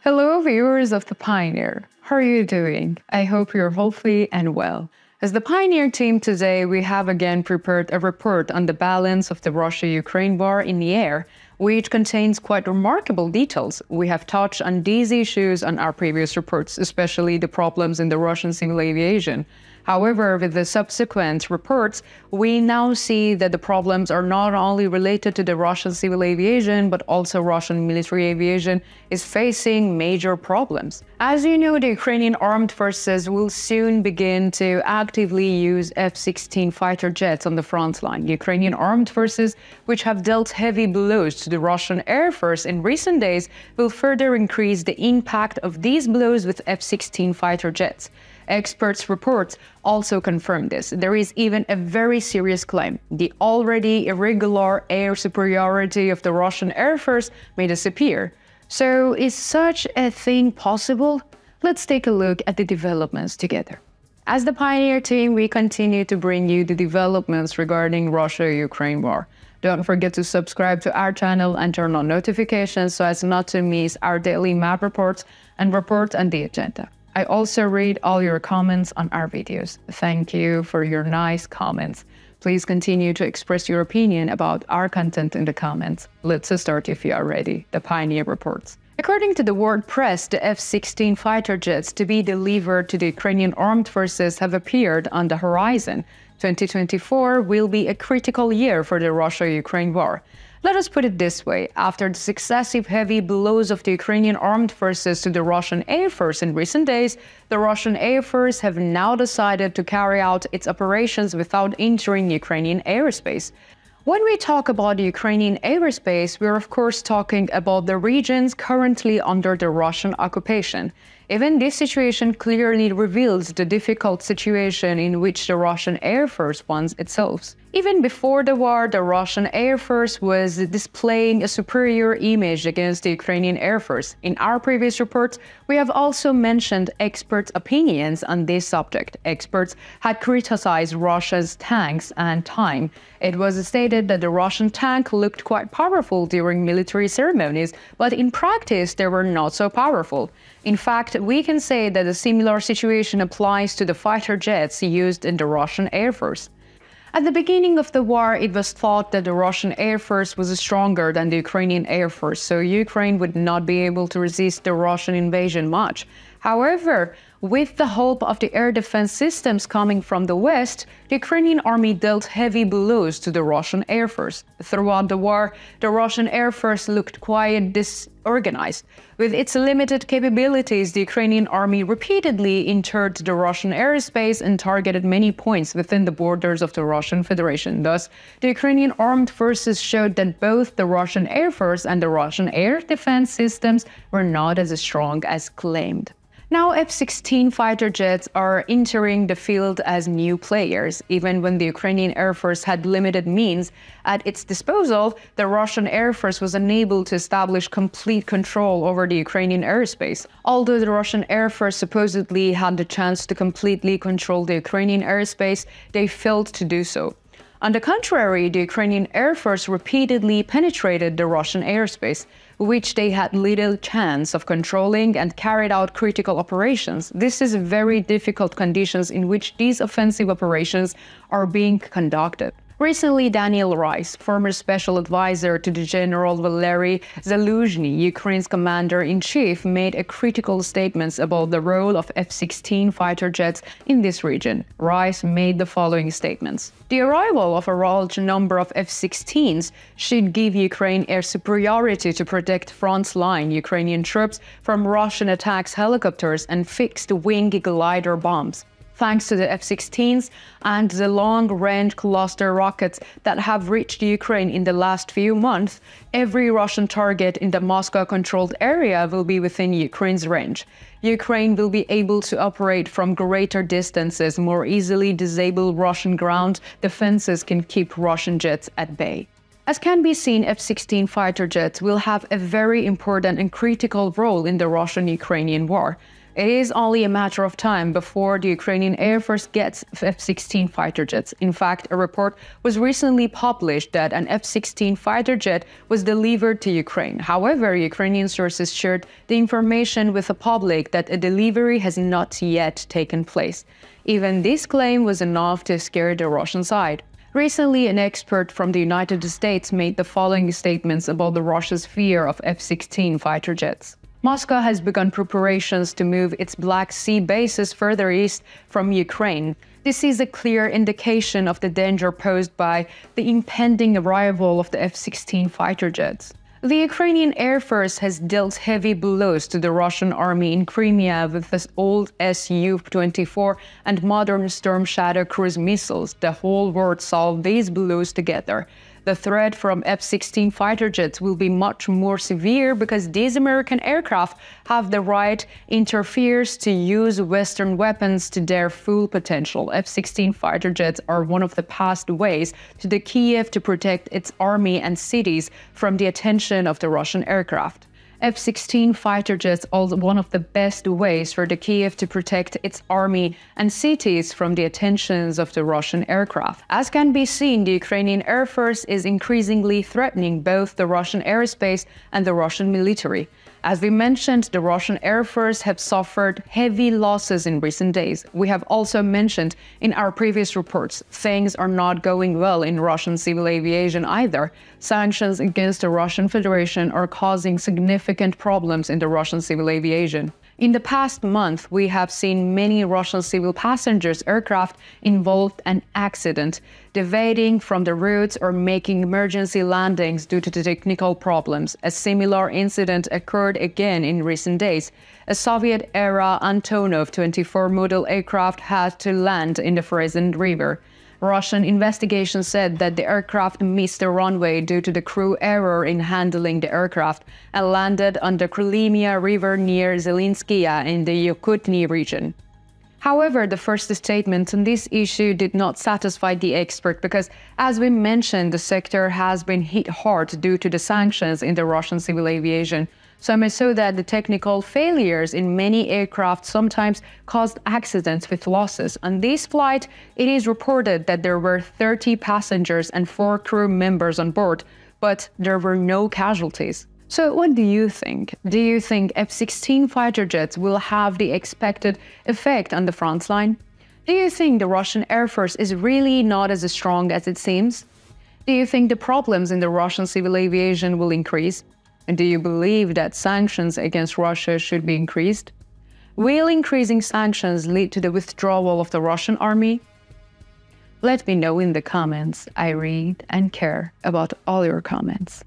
Hello, viewers of The Pioneer. How are you doing? I hope you're healthy and well. As the Pioneer team today, we have again prepared a report on the balance of the Russia-Ukraine war in the air, which contains quite remarkable details. We have touched on these issues on our previous reports, especially the problems in the Russian civil aviation. However, with the subsequent reports, we now see that the problems are not only related to the Russian civil aviation, but also Russian military aviation is facing major problems. As you know, the Ukrainian armed forces will soon begin to actively use F-16 fighter jets on the front line. Ukrainian armed forces, which have dealt heavy blows to the Russian Air Force in recent days, will further increase the impact of these blows with F-16 fighter jets. Experts' reports also confirm this. There is even a very serious claim. The already irregular air superiority of the Russian Air Force may disappear. So is such a thing possible? Let's take a look at the developments together. As the Pioneer team, we continue to bring you the developments regarding Russia-Ukraine war. Don't forget to subscribe to our channel and turn on notifications so as not to miss our daily map reports and report on the agenda. I also read all your comments on our videos. Thank you for your nice comments. Please continue to express your opinion about our content in the comments. Let's start if you are ready. The Pioneer reports. According to the world press, the F-16 fighter jets to be delivered to the Ukrainian armed forces have appeared on the horizon. 2024 will be a critical year for the Russia-Ukraine war. Let us put it this way, after the successive heavy blows of the Ukrainian armed forces to the Russian Air Force in recent days, the Russian Air Force have now decided to carry out its operations without entering Ukrainian airspace. When we talk about the Ukrainian airspace, we're of course talking about the regions currently under the Russian occupation. Even this situation clearly reveals the difficult situation in which the Russian Air Force finds itself. Even before the war, the Russian Air Force was displaying a superior image against the Ukrainian Air Force. In our previous reports, we have also mentioned experts' opinions on this subject. Experts had criticized Russia's tanks and time. It was stated that the Russian tank looked quite powerful during military ceremonies, but in practice they were not so powerful. In fact, we can say that a similar situation applies to the fighter jets used in the Russian Air Force. At the beginning of the war, it was thought that the Russian Air Force was stronger than the Ukrainian Air Force, so Ukraine would not be able to resist the Russian invasion much. However, with the help of the air defense systems coming from the West, the Ukrainian army dealt heavy blows to the Russian Air Force. Throughout the war, the Russian Air Force looked quite disorganized. With its limited capabilities, the Ukrainian army repeatedly entered the Russian airspace and targeted many points within the borders of the Russian Federation. Thus, the Ukrainian armed forces showed that both the Russian Air Force and the Russian air defense systems were not as strong as claimed. Now F-16 fighter jets are entering the field as new players. Even when the Ukrainian Air Force had limited means at its disposal, the Russian Air Force was unable to establish complete control over the Ukrainian airspace. Although the Russian Air Force supposedly had the chance to completely control the Ukrainian airspace, they failed to do so. On the contrary, the Ukrainian Air Force repeatedly penetrated the Russian airspace, which they had little chance of controlling, and carried out critical operations. This is very difficult conditions in which these offensive operations are being conducted. Recently, Daniel Rice, former special advisor to the General Valery Zaluzhny, Ukraine's commander-in-chief, made a critical statements about the role of F-16 fighter jets in this region. Rice made the following statements. The arrival of a large number of F-16s should give Ukraine air superiority to protect front-line Ukrainian troops from Russian attacks helicopters and fixed-wing glider bombs. Thanks to the F-16s and the long-range cluster rockets that have reached Ukraine in the last few months, every Russian target in the Moscow-controlled area will be within Ukraine's range. Ukraine will be able to operate from greater distances, more easily disable Russian ground defenses, can keep Russian jets at bay. As can be seen, F-16 fighter jets will have a very important and critical role in the Russian-Ukrainian war. It is only a matter of time before the Ukrainian Air Force gets F-16 fighter jets. In fact, a report was recently published that an F-16 fighter jet was delivered to Ukraine. However, Ukrainian sources shared the information with the public that a delivery has not yet taken place. Even this claim was enough to scare the Russian side. Recently, an expert from the United States made the following statements about Russia's fear of F-16 fighter jets. Moscow has begun preparations to move its Black Sea bases further east from Ukraine. This is a clear indication of the danger posed by the impending arrival of the F-16 fighter jets. The Ukrainian Air Force has dealt heavy blows to the Russian army in Crimea with the old Su-24 and modern Storm Shadow cruise missiles. The whole world saw these blows together. The threat from F-16 fighter jets will be much more severe because these American aircraft have the right interferes to use Western weapons to their full potential. F-16 fighter jets are one of the pathways to the Kiev to protect its army and cities from the attention of the Russian aircraft. F-16 fighter jets are one of the best ways for the Kiev to protect its army and cities from the attentions of the Russian aircraft. As can be seen, the Ukrainian Air Force is increasingly threatening both the Russian airspace and the Russian military. As we mentioned, the Russian Air Force have suffered heavy losses in recent days. We have also mentioned in our previous reports, things are not going well in Russian civil aviation either. Sanctions against the Russian Federation are causing significant problems in the Russian civil aviation. In the past month, we have seen many Russian civil passengers aircraft involved in an accident, deviating from the routes or making emergency landings due to the technical problems. A similar incident occurred again in recent days. A Soviet-era Antonov 24 model aircraft had to land in the Frozen River. Russian investigation said that the aircraft missed the runway due to the crew error in handling the aircraft and landed on the Crimea River near Zelenskaya in the Yakutny region. However, the first statement on this issue did not satisfy the expert because, as we mentioned, the sector has been hit hard due to the sanctions in the Russian civil aviation. So much so that the technical failures in many aircraft sometimes caused accidents with losses. On this flight, it is reported that there were 30 passengers and 4 crew members on board, but there were no casualties. So what do you think? Do you think F-16 fighter jets will have the expected effect on the front line? Do you think the Russian Air Force is really not as strong as it seems? Do you think the problems in the Russian civil aviation will increase? And do you believe that sanctions against Russia should be increased? Will increasing sanctions lead to the withdrawal of the Russian army? Let me know in the comments. I read and care about all your comments.